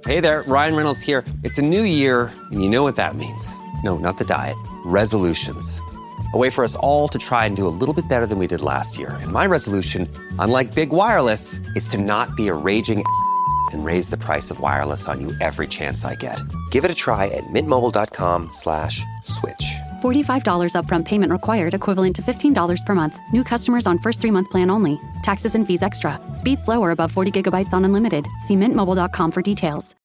Hey there, Ryan Reynolds here. It's a new year, and you know what that means. No, not the diet. Resolutions. A way for us all to try and do a little bit better than we did last year. And my resolution, unlike big wireless, is to not be a raging and raise the price of wireless on you every chance I get. Give it a try at mintmobile.com/switch. $45 upfront payment required, equivalent to $15 per month. New customers on first 3-month plan only. Taxes and fees extra. Speed slower above 40 gigabytes on unlimited. See mintmobile.com for details.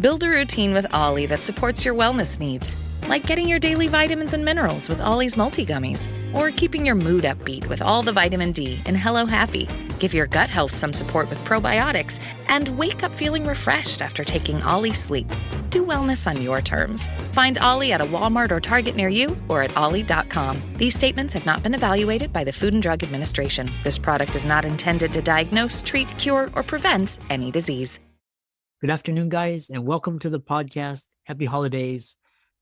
Build a routine with Ollie that supports your wellness needs, like getting your daily vitamins and minerals with Ollie's multi-gummies, or keeping your mood upbeat with all the vitamin D in Hello Happy. Give your gut health some support with probiotics, and wake up feeling refreshed after taking Ollie Sleep. Do wellness on your terms. Find Ollie at a Walmart or Target near you or at ollie.com. These statements have not been evaluated by the Food and Drug Administration. This product is not intended to diagnose, treat, cure, or prevent any disease. Good afternoon, guys, and welcome to the podcast. Happy holidays.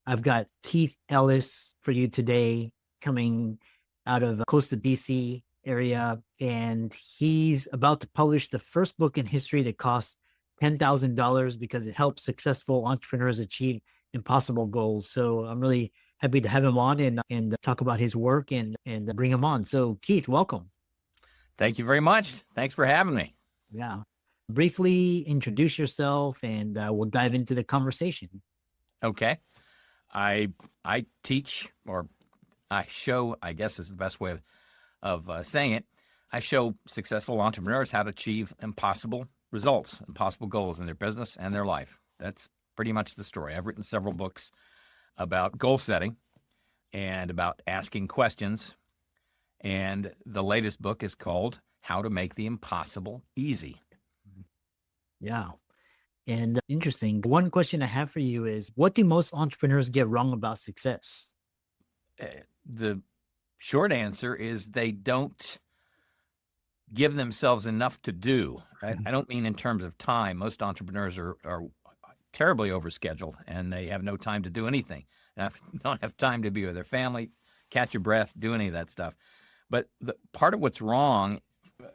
I've got Keith Ellis for you today, coming out of close to DC area, and he's about to publish the first book in history that costs $10,000 because it helps successful entrepreneurs achieve impossible goals. So I'm really happy to have him on and talk about his work and bring him on. So Keith, welcome. Thank you very much. Thanks for having me. Yeah. Briefly introduce yourself and we'll dive into the conversation. Okay. I teach, or I show, I guess is the best way of saying it. I show successful entrepreneurs how to achieve impossible results, impossible goals in their business and their life. That's pretty much the story. I've written several books about goal setting and about asking questions. And the latest book is called How to Make the Impossible Easy. Yeah. And interesting. One question I have for you is, what do most entrepreneurs get wrong about success? The short answer is they don't give themselves enough to do. Right? I don't mean in terms of time. Most entrepreneurs are terribly overscheduled and they have no time to do anything. They don't have time to be with their family, catch your breath, do any of that stuff. But the part of what's wrong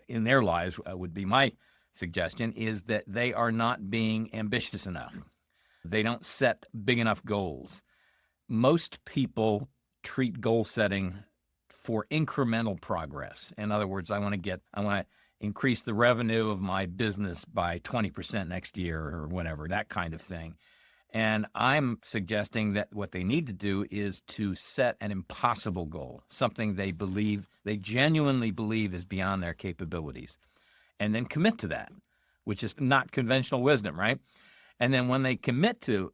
in their lives would be my suggestion is that they are not being ambitious enough. They don't set big enough goals. Most people treat goal setting for incremental progress. In other words, I want to increase the revenue of my business by 20% next year or whatever, that kind of thing. And I'm suggesting that what they need to do is to set an impossible goal, something they genuinely believe is beyond their capabilities. And then commit to that, which is not conventional wisdom, right? And then when they commit to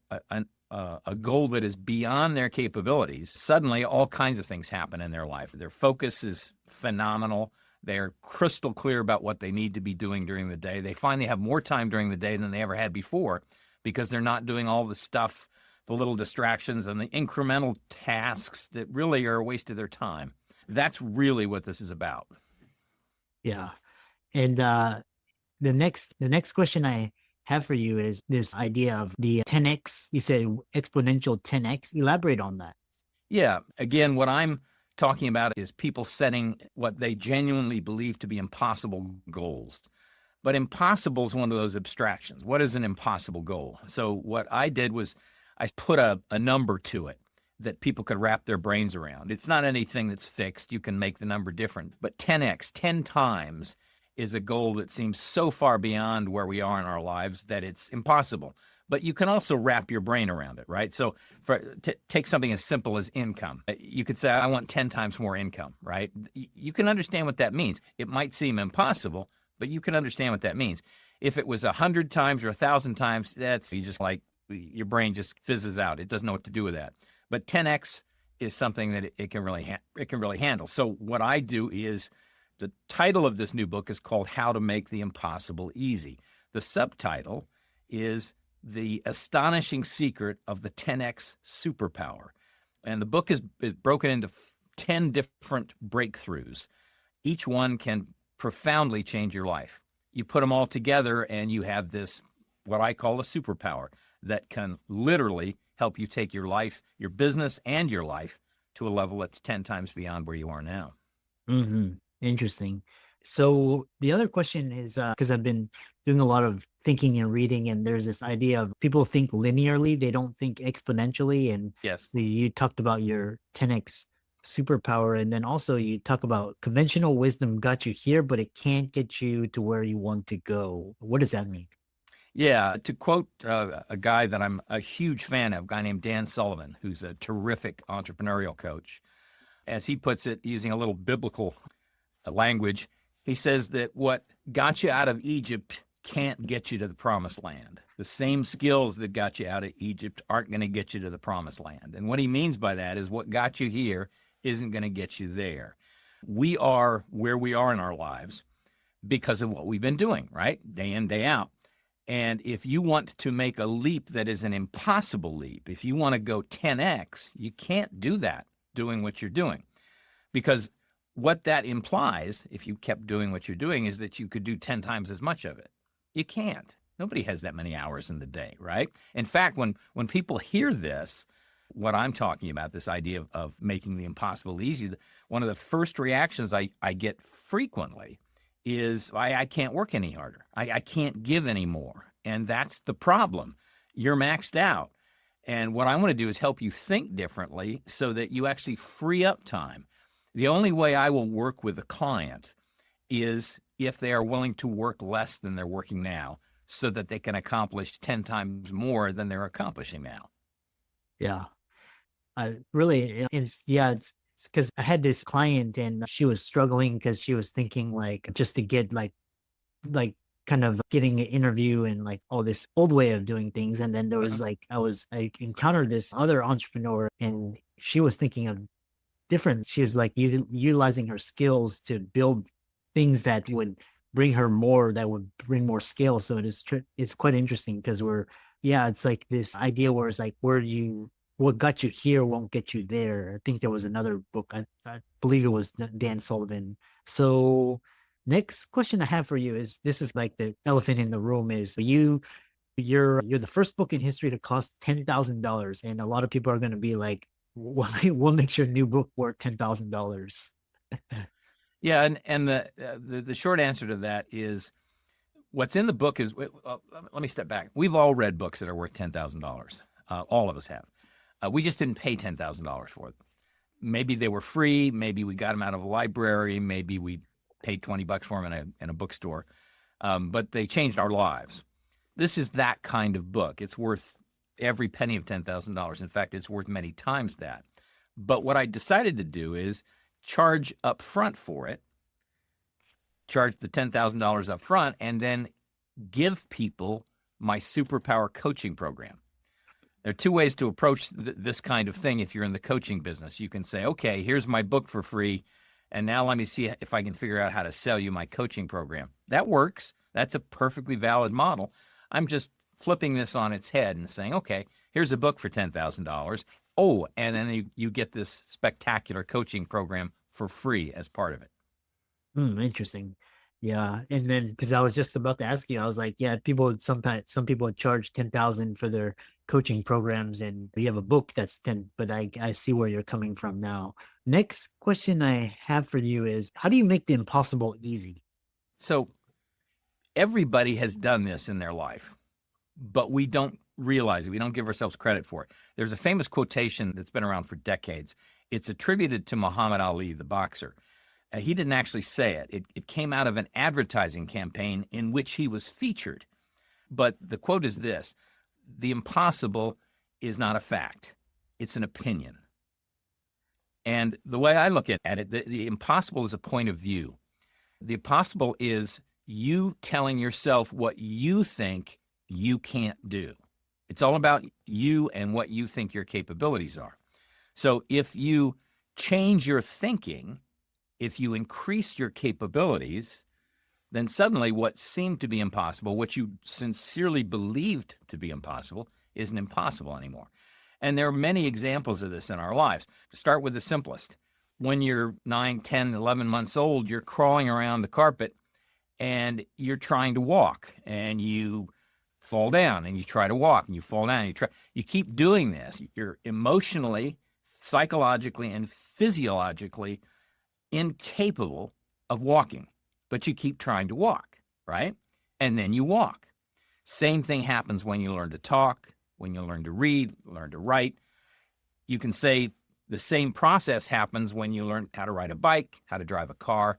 a goal that is beyond their capabilities, suddenly all kinds of things happen in their life. Their focus is phenomenal. They're crystal clear about what they need to be doing during the day. They find they have more time during the day than they ever had before because they're not doing all the stuff, the little distractions and the incremental tasks that really are a waste of their time. That's really what this is about. Yeah. And the next question I have for you is this idea of the 10x. You said exponential 10x. Elaborate on that. Yeah. Again, what I'm talking about is people setting what they genuinely believe to be impossible goals. But impossible is one of those abstractions. What is an impossible goal? So what I did was I put a number to it that people could wrap their brains around. It's not anything that's fixed. You can make the number different. But 10x, 10 times, is a goal that seems so far beyond where we are in our lives that it's impossible. But you can also wrap your brain around it, right? So take something as simple as income. You could say, I want 10 times more income, right? You can understand what that means. It might seem impossible, but you can understand what that means. If it was 100 times or 1,000 times, that's just like your brain just fizzes out. It doesn't know what to do with that. But 10x is something that it can really handle. So what I do is, the title of this new book is called How to Make the Impossible Easy. The subtitle is The Astonishing Secret of the 10x Superpower. And the book is broken into 10 different breakthroughs. Each one can profoundly change your life. You put them all together and you have this, what I call a superpower, that can literally help you take your life, your business, and your life to a level that's 10 times beyond where you are now. Mm-hmm. Interesting. So the other question is, because I've been doing a lot of thinking and reading, and there's this idea of people think linearly, they don't think exponentially. And Yes. you talked about your 10x superpower, and then also you talk about conventional wisdom got you here, but it can't get you to where you want to go. What does that mean? Yeah, to quote a guy that I'm a huge fan of, a guy named Dan Sullivan, who's a terrific entrepreneurial coach, as he puts it, using a little biblical language, he says that what got you out of Egypt can't get you to the promised land. The same skills that got you out of Egypt aren't going to get you to the promised land. And what he means by that is what got you here isn't going to get you there. We are where we are in our lives because of what we've been doing, right? Day in, day out. And if you want to make a leap that is an impossible leap, if you want to go 10x, you can't do that doing what you're doing. Because what that implies, if you kept doing what you're doing, is that you could do 10 times as much of it. You can't. Nobody has that many hours in the day, right? In fact, when people hear this, what I'm talking about, this idea of making the impossible easy, one of the first reactions I get frequently is, I can't work any harder. I can't give any more. And that's the problem. You're maxed out. And what I want to do is help you think differently so that you actually free up time. The only way I will work with a client is if they are willing to work less than they're working now so that they can accomplish 10 times more than they're accomplishing now. Yeah. It's because I had this client and she was struggling because she was thinking like just to get like kind of getting an interview and like all this old way of doing things. And then there was like, I encountered this other entrepreneur and she was thinking of different. She was like utilizing her skills to build things that would bring her more, that would bring more scale. So it's quite interesting because it's like this idea where it's like what got you here won't get you there. I think there was another book. I believe it was Dan Sullivan. So next question I have for you is, this is like the elephant in the room, is you're the first book in history to cost $10,000. And a lot of people are going to be like, what makes your new book worth $10,000? Yeah. And the short answer to that is what's in the book is, let me step back. We've all read books that are worth $10,000. All of us have. We just didn't pay $10,000 for them. Maybe they were free. Maybe we got them out of a library. Maybe we paid $20 for them in a bookstore. But they changed our lives. This is that kind of book. It's worth every penny of $10,000. In fact, it's worth many times that. But what I decided to do is charge up front for it, charge the $10,000 up front, and then give people my Superpower coaching program. There are two ways to approach this kind of thing if you're in the coaching business. You can say, okay, here's my book for free, and now let me see if I can figure out how to sell you my coaching program. That works. That's a perfectly valid model. I'm just flipping this on its head and saying, okay, here's a book for $10,000. Oh, and then you get this spectacular coaching program for free as part of it. Interesting. Yeah. And then, because I was just about to ask you, I was like, yeah, some people charge $10,000 for their coaching programs, and you have a book that's 10, but I see where you're coming from now. Next question I have for you is, how do you make the impossible easy? So everybody has done this in their life, but we don't realize it. We don't give ourselves credit for it. There's a famous quotation that's been around for decades. It's attributed to Muhammad Ali, the boxer. He didn't actually say it. It came out of an advertising campaign in which he was featured. But the quote is this: the impossible is not a fact. It's an opinion. And the way I look at it, the impossible is a point of view. The impossible is you telling yourself what you think you can't do. It's all about you and what you think your capabilities are. So if you change your thinking, if you increase your capabilities, then suddenly what seemed to be impossible, what you sincerely believed to be impossible, isn't impossible anymore. And there are many examples of this in our lives. Start with the simplest. When you're 9, 10, 11 months old, you're crawling around the carpet and you're trying to walk, and you fall down, and you try to walk, and you fall down, and you keep doing this. You're emotionally, psychologically, and physiologically incapable of walking, but you keep trying to walk, right? and then you walk. Same thing happens when you learn to talk, when you learn to read, learn to write. You can say the same process happens when you learn how to ride a bike, how to drive a car.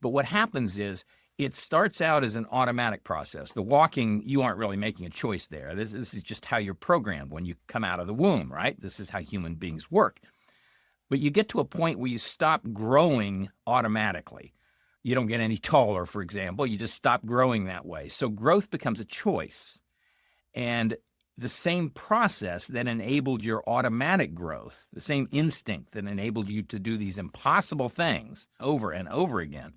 But what happens is it starts out as an automatic process. The walking, you aren't really making a choice there. This is just how you're programmed when you come out of the womb, right? This is how human beings work. But you get to a point where you stop growing automatically. You don't get any taller, for example. You just stop growing that way. So growth becomes a choice. And the same process that enabled your automatic growth, the same instinct that enabled you to do these impossible things over and over again,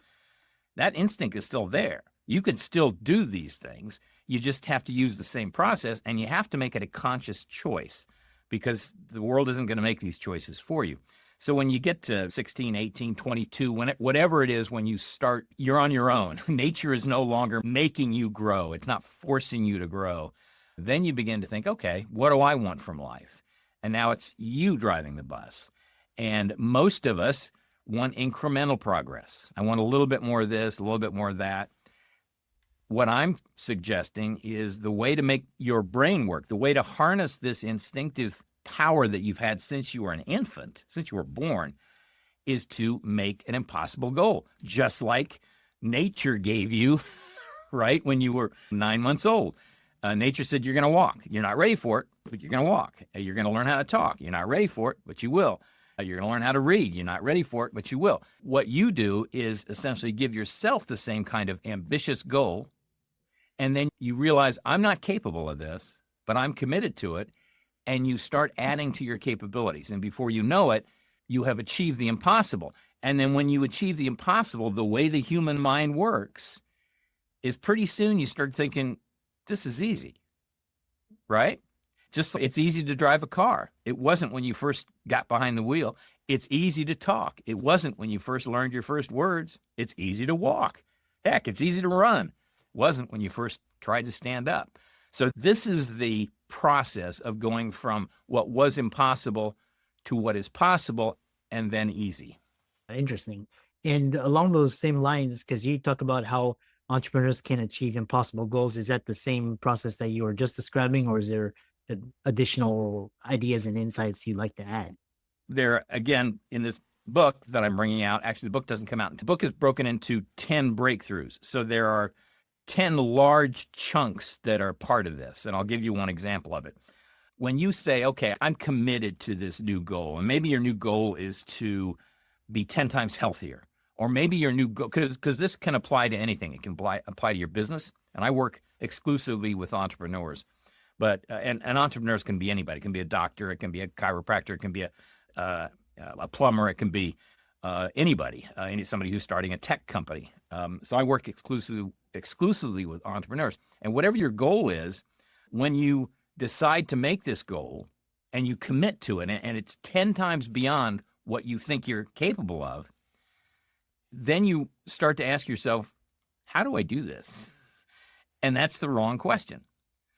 that instinct is still there. You can still do these things. You just have to use the same process, and you have to make it a conscious choice because the world isn't going to make these choices for you. So when you get to 16, 18, 22, whatever it is, when you start, you're on your own. Nature is no longer making you grow. It's not forcing you to grow. Then you begin to think, okay, what do I want from life? And now it's you driving the bus. And most of us want incremental progress. I want a little bit more of this, a little bit more of that. What I'm suggesting is the way to make your brain work, the way to harness this instinctive power that you've had since you were an infant, since you were born, is to make an impossible goal, just like nature gave you, right, when you were 9 months old. Nature said you're going to walk. You're not ready for it, but you're going to walk. You're going to learn how to talk. You're not ready for it, but you will. You're going to learn how to read. You're not ready for it, but you will. What you do is essentially give yourself the same kind of ambitious goal, and then you realize, I'm not capable of this, but I'm committed to it, and you start adding to your capabilities. And before you know it, you have achieved the impossible. And then when you achieve the impossible, the way the human mind works is pretty soon you start thinking, this is easy, right? Just it's easy to drive a car. It wasn't when you first got behind the wheel. It's easy to talk. It wasn't when you first learned your first words. It's easy to walk. Heck, it's easy to run. It wasn't when you first tried to stand up. So this is the process of going from what was impossible to what is possible and then easy. Interesting. And along those same lines, because you talk about how entrepreneurs can achieve impossible goals, is that the same process that you were just describing, or is there additional ideas and insights you'd like to add? There, again, in this book that I'm bringing out, actually the book doesn't come out. The book is broken into 10 breakthroughs. So there are 10 large chunks that are part of this. And I'll give you one example of it. When you say, okay, I'm committed to this new goal, and maybe your new goal is to be 10 times healthier, or maybe your new goal, because this can apply to anything. It can apply to your business. And I work exclusively with entrepreneurs. But and entrepreneurs can be anybody. It can be a doctor. It can be a chiropractor. It can be a plumber. It can be anybody, somebody who's starting a tech company. So I work exclusively with entrepreneurs. And whatever your goal is, when you decide to make this goal and you commit to it, and it's 10 times beyond what you think you're capable of, then you start to ask yourself, how do I do this? And that's the wrong question.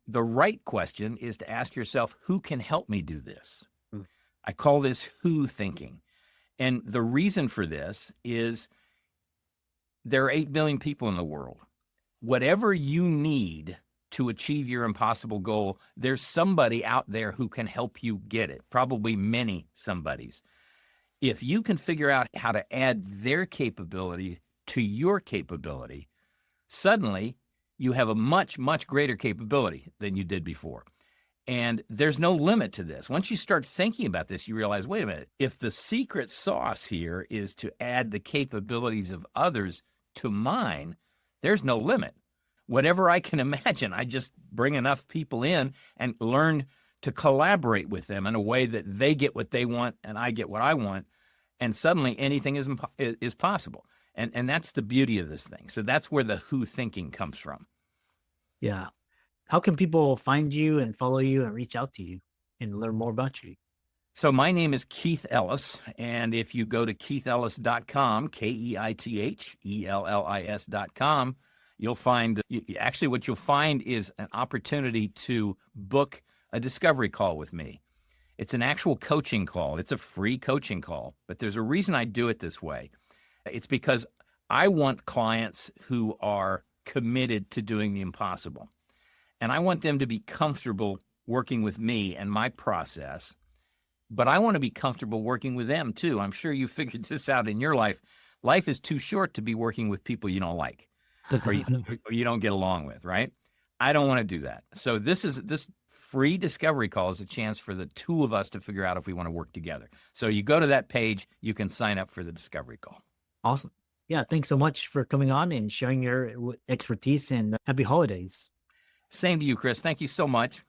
The right question is to ask yourself, who can help me do this? I call this who thinking. And the reason for this is there are 8 billion people in the world. Whatever you need to achieve your impossible goal, there's somebody out there who can help you get it, probably many somebodies. If you can figure out how to add their capability to your capability, suddenly you have a much, much greater capability than you did before. And there's no limit to this. Once you start thinking about this, you realize, wait a minute, if the secret sauce here is to add the capabilities of others to mine, there's no limit. Whatever I can imagine, I just bring enough people in and learn to collaborate with them in a way that they get what they want and I get what I want. And suddenly anything is possible. And that's the beauty of this thing. So that's where the who thinking comes from. Yeah. How can people find you and follow you and reach out to you and learn more about you? So my name is Keith Ellis. And if you go to keithellis.com, KEITHELLIS.com, you'll find, actually what you'll find is an opportunity to book a discovery call with me. It's an actual coaching call. It's a free coaching call. But there's a reason I do it this way. It's because I want clients who are committed to doing the impossible. And I want them to be comfortable working with me and my process, but I want to be comfortable working with them too. I'm sure you figured this out in your life. Life is too short to be working with people you don't like or you don't get along with, right? I don't want to do that. So this free discovery call is a chance for the two of us to figure out if we want to work together. So you go to that page, you can sign up for the discovery call. Awesome. Yeah. Thanks so much for coming on and sharing your expertise, and happy holidays. Same to you, Chris. Thank you so much.